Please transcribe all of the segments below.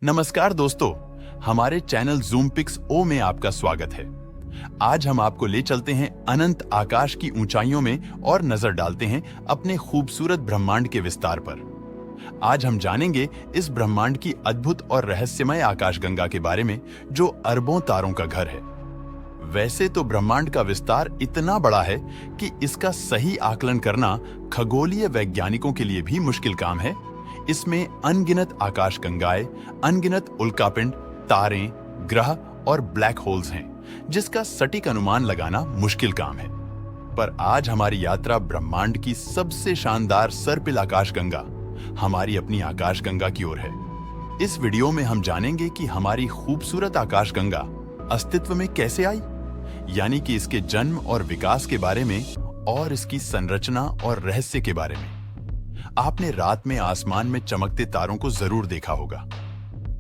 नमस्कार दोस्तों, हमारे चैनल ज़ूम पिक्स ओ में आपका स्वागत है। आज हम आपको ले चलते हैं अनंत आकाश की ऊंचाइयों में और नजर डालते हैं अपने खूबसूरत ब्रह्मांड के विस्तार पर। आज हम जानेंगे इस ब्रह्मांड की अद्भुत और रहस्यमय आकाशगंगा के बारे में, जो अरबों तारों का घर है। वैसे तो ब्रह्मांड का विस्तार इतना बड़ा है कि इसका सही आकलन करना खगोलीय वैज्ञानिकों के लिए भी मुश्किल काम है। इसमें अनगिनत आकाशगंगाएं, अनगिनत उल्कापिंड, तारे, ग्रह और ब्लैक होल्स हैं, जिसका सटीक अनुमान लगाना मुश्किल काम है। पर आज हमारी यात्रा ब्रह्मांड की सबसे शानदार सर्पिल आकाशगंगा, हमारी अपनी आकाशगंगा की ओर है। इस वीडियो में हम जानेंगे कि हमारी खूबसूरत आकाशगंगा अस्तित्व में कैसे आई, यानी कि इसके जन्म और विकास के बारे में और इसकी संरचना और रहस्य के बारे में। आपने रात में आसमान में चमकते तारों को जरूर देखा होगा,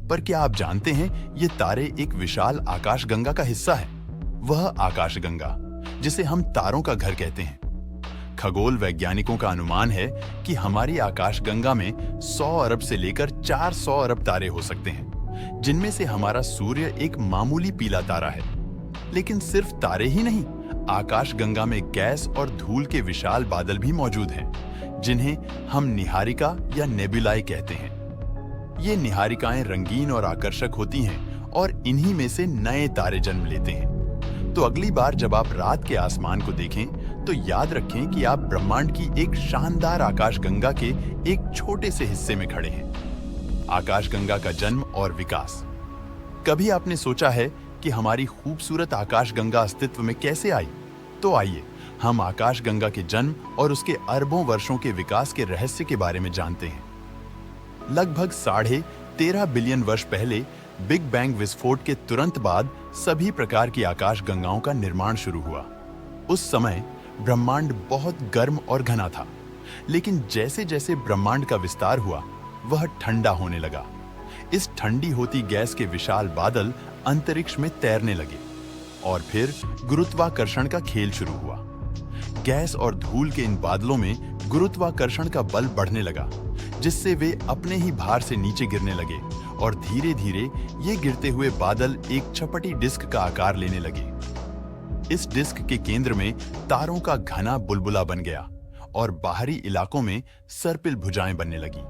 पर क्या आप जानते हैं ये तारे एक विशाल आकाशगंगा का हिस्सा है? वह आकाशगंगा जिसे हम तारों का घर कहते हैं। खगोल वैज्ञानिकों का अनुमान है कि हमारी आकाशगंगा में 100 अरब से लेकर 400 अरब तारे हो सकते हैं, जिनमें से हमारा सूर्य एक मामूली पीला तारा है। लेकिन सिर्फ तारे ही नहीं, आकाशगंगा में गैस और धूल के विशाल बादल भी मौजूद हैं, जिन्हें हम निहारिका या नेबुलाए कहते हैं। ये निहारिकाएं रंगीन और आकर्षक होती हैं और इन्हीं में से नए तारे जन्म लेते हैं। तो अगली बार जब आप रात के आसमान को देखें, तो याद रखें कि आप ब्रह्मांड की एक शानदार आकाशगंगा के एक छोटे से हिस्से में खड़े हैं। आकाशगंगा का जन्म और विकास। कभी आपने सोचा है कि हमारी खूबसूरत आकाशगंगा अस्तित्व में कैसे आई? तो आइए हम आकाशगंगा के जन्म और उसके अरबों वर्षों के विकास के रहस्य के बारे में जानते हैं। लगभग 13.5 बिलियन वर्ष पहले बिग बैंग विस्फोट के तुरंत बाद सभी प्रकार की आकाशगंगाओं का निर्माण शुरू हुआ। उस समय ब्रह्मांड बहुत गर्म और घना था, लेकिन जैसे जैसे ब्रह्मांड का विस्तार हुआ, वह ठंडा होने लगा। इस ठंडी होती गैस के विशाल बादल अंतरिक्ष में तैरने लगे और फिर गुरुत्वाकर्षण का खेल शुरू हुआ। गैस और धूल के इन बादलों में गुरुत्वाकर्षण का बल बढ़ने लगा, जिससे वे अपने ही भार से नीचे गिरने लगे और धीरे धीरे ये गिरते हुए बादल एक चपटी डिस्क का आकार लेने लगे। इस डिस्क के केंद्र में तारों का घना बुलबुला बन गया और बाहरी इलाकों में सर्पिल भुजाएं बनने लगी।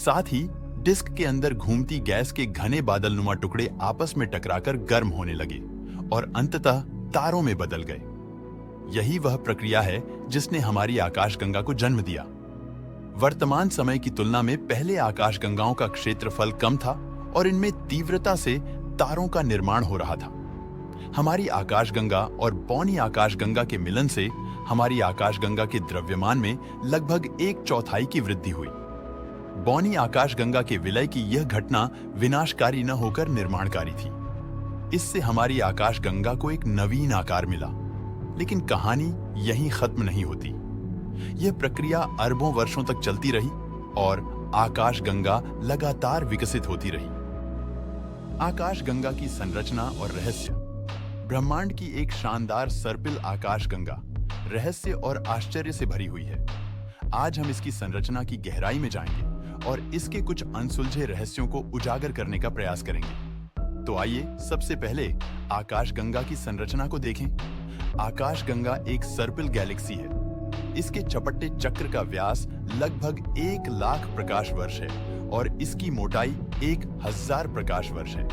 साथ ही डिस्क के अंदर घूमती गैस के घने बादलनुमा टुकड़े आपस में टकराकर गर्म होने लगे और अंततः तारों में बदल गए। यही वह प्रक्रिया है जिसने हमारी आकाशगंगा को जन्म दिया। वर्तमान समय की तुलना में पहले आकाशगंगाओं का क्षेत्रफल कम था और इनमें तीव्रता से तारों का निर्माण हो रहा था। हमारी आकाशगंगा और बौनी आकाशगंगा के मिलन से हमारी आकाशगंगा के द्रव्यमान में लगभग 1/4 की वृद्धि हुई। बौनी आकाशगंगा के विलय की यह घटना विनाशकारी न होकर निर्माणकारी थी। इससे हमारी आकाशगंगा को एक नवीन आकार मिला। लेकिन कहानी यहीं खत्म नहीं होती। यह प्रक्रिया अरबों वर्षों तक चलती रही और आकाशगंगा लगातार विकसित होती रही। आकाशगंगा की संरचना और रहस्य। ब्रह्मांड की एक शानदार सर्पिल आकाशगंगा रहस्य और आश्चर्य से भरी हुई है। आज हम इसकी संरचना की गहराई में जाएंगे और इसके कुछ अनसुलझे रहस्यों को उजागर करने का प्रयास करेंगे। तो आइए सबसे पहले आकाशगंगा की संरचना को देखें। आकाशगंगा एक सर्पिल गैलेक्सी है। इसके चपटे चक्र का व्यास लगभग 1 लाख प्रकाश वर्ष है और इसकी मोटाई 1000 प्रकाश वर्ष है।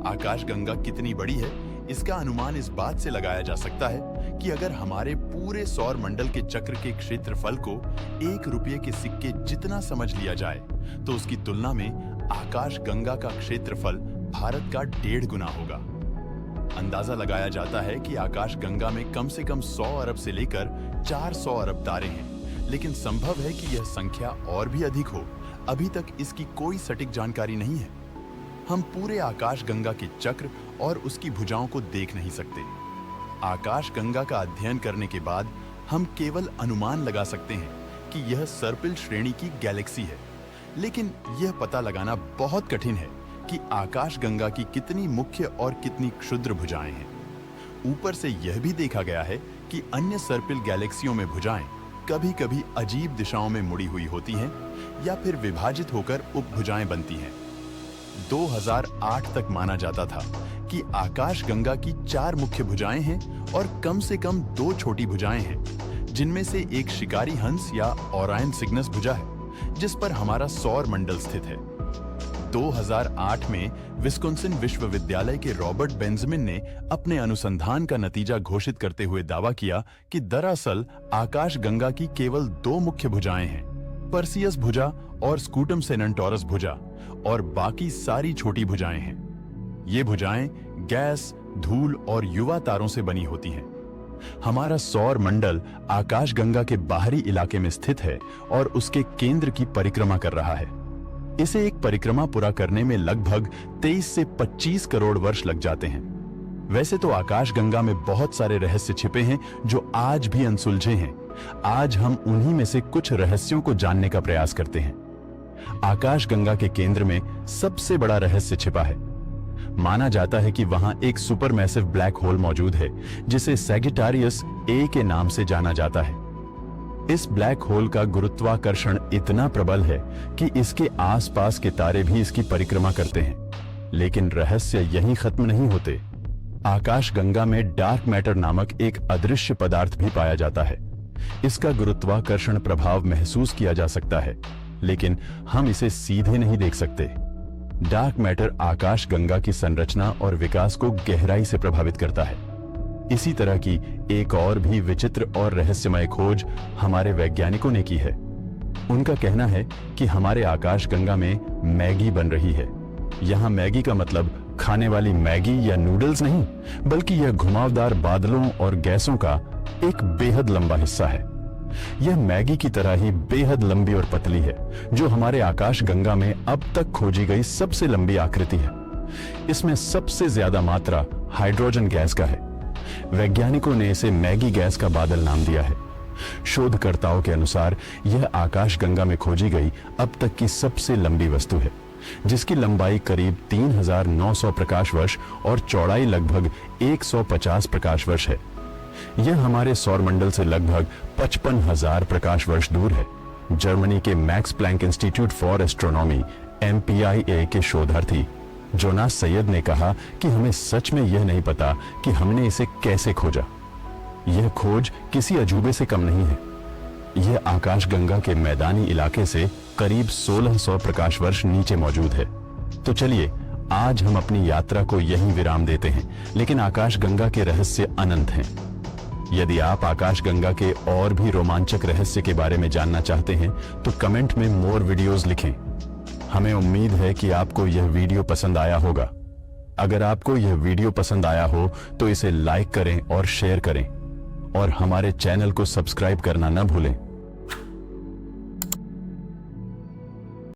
आकाशगंगा कितनी बड़ी है, इसका अनुमान इस बात से लगाया जा सकता है कि अगर हमारे पूरे सौर मंडल के चक्र के क्षेत्रफल को 1 रुपये के सिक्के जितना समझ लिया जाए, तो उसकी तुलना में आकाशगंगा का क्षेत्रफल भारत का 1.5 गुना होगा। अंदाजा लगाया जाता है कि आकाशगंगा में कम से कम 100 अरब से लेकर 400 अरब तारे हैं, लेकिन संभव है कि यह संख्या और भी अधिक हो। अभी तक इसकी कोई सटीक जानकारी नहीं है। हम पूरे आकाशगंगा के चक्र और उसकी भुजाओं को देख नहीं सकते। आकाशगंगा का अध्ययन करने के बाद हम केवल अनुमान लगा सकते हैं कि यह सर्पिल श्रेणी की गैलेक्सी है, लेकिन यह पता लगाना बहुत कठिन है कि आकाशगंगा की कितनी मुख्य और कितनी क्षुद्र भुजाएं हैं। ऊपर से यह भी देखा गया है कि अन्य सर्पिल गैलेक्सियों में भुजाएं कभी-कभी अजीब दिशाओं में मुड़ी हुई होती हैं या फिर विभाजित होकर उपभुजाएं बनती हैं। 2008 तक माना जाता था कि आकाशगंगा की 4 मुख्य भुजाएं हैं और कम से कम 2 छोटी भुजाएं हैं, जिनमें से एक शिकारी हंस या ओरायन सिग्नस भुजा है, जिस पर हमारा सौर मंडल स्थित है। 2008 में विस्कॉन्सिन विश्वविद्यालय के रॉबर्ट बेंजामिन ने अपने अनुसंधान का नतीजा घोषित करते हुए दावा किया कि दरअसल आकाशगंगा की केवल 2 मुख्य भुजाएं हैं, पर्सियस भुजा और स्कूटम सेनेंटोरस भुजा, और बाकी सारी छोटी भुजाएं हैं। ये भुजाएं गैस, धूल और युवा तारों से बनी होती हैं। हमारा सौर मंडल आकाशगंगा के बाहरी इलाके में स्थित है और उसके केंद्र की परिक्रमा कर रहा है। इसे एक परिक्रमा पूरा करने में लगभग 23 से 25 करोड़ वर्ष लग जाते हैं। वैसे तो आकाशगंगा में बहुत सारे रहस्य छिपे हैं जो आज भी अनसुलझे हैं। आज हम उन्हीं में से कुछ रहस्यों को जानने का प्रयास करते हैं। आकाशगंगा के केंद्र में सबसे बड़ा रहस्य छिपा है। माना जाता है कि वहां एक सुपरमैसिव ब्लैक होल मौजूद है, जिसे सैजिटारियस ए के नाम से जाना जाता है। इस ब्लैक होल का गुरुत्वाकर्षण इतना प्रबल है कि इसके आसपास के तारे भी इसकी परिक्रमा करते हैं। लेकिन रहस्य यहीं खत्म नहीं होते। आकाशगंगा में डार्क मैटर नामक एक अदृश्य पदार्थ भी पाया जाता है। इसका गुरुत्वाकर्षण प्रभाव महसूस किया जा सकता है, लेकिन हम इसे सीधे नहीं देख सकते। डार्क मैटर आकाशगंगा की संरचना और विकास को गहराई से प्रभावित करता है। इसी तरह की एक और भी विचित्र और रहस्यमय खोज हमारे वैज्ञानिकों ने की है। उनका कहना है कि हमारे आकाशगंगा में मैगी बन रही है। यहाँ मैगी का मतलब खाने वाली मैगी या नूडल्स नहीं, बल्कि यह घुमावदार बादलों और गैसों का एक बेहद लंबा हिस्सा है। यह मैगी की तरह ही बेहद लंबी और पतली है, जो हमारे आकाशगंगा में अब तक खोजी गई सबसे लंबी आकृति है। इसमें सबसे ज्यादा मात्रा हाइड्रोजन गैस का है। वैज्ञानिकों ने इसे मैगी गैस का बादल नाम दिया है। शोधकर्ताओं के अनुसार यह आकाशगंगा में खोजी गई अब तक की सबसे लंबी वस्तु है, जिसकी लंबाई करीब 3900 प्रकाश वर्ष और चौड़ाई लगभग 150 प्रकाश वर्ष है। यह हमारे सौरमंडल से लगभग 55,000 प्रकाश वर्ष दूर है। जर्मनी के Max Planck Institute for Astronomy MPIA के शोधार्थी जोनास सैयद ने कहा कि हमें सच में यह नहीं पता कि हमने इसे कैसे खोजा। यह खोज किसी अजूबे से कम नहीं है। यह आकाशगंगा के मैदानी इलाके से करीब 1600 प्रकाश वर्ष नीचे मौजूद है। तो चलिए आज हम अपनी यात्रा को यहीं विराम देते हैं, लेकिन आकाशगंगा के रहस्य अनंत हैं। यदि आप आकाशगंगा के और भी रोमांचक रहस्य के बारे में जानना चाहते हैं तो कमेंट में मोर वीडियोस लिखें। हमें उम्मीद है कि आपको यह वीडियो पसंद आया होगा। अगर आपको यह वीडियो पसंद आया हो तो इसे लाइक करें और शेयर करें, और हमारे चैनल को सब्सक्राइब करना न भूलें।